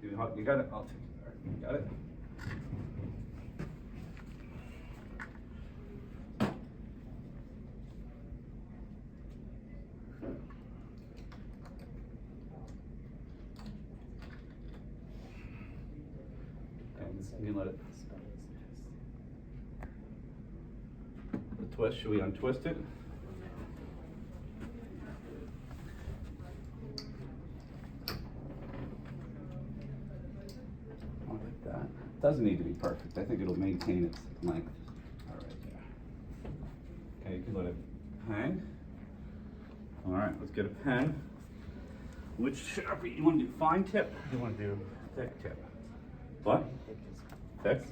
You got it? I'll take it. All right, you got it? And you let it. The twist, should we untwist it? Like that. Doesn't need to be perfect. I think it'll maintain its length. All right, there. Okay, you can let it hang. All right, let's get a pen. Which Sharpie? You want to do fine tip? You want to do thick tip? What? Thick?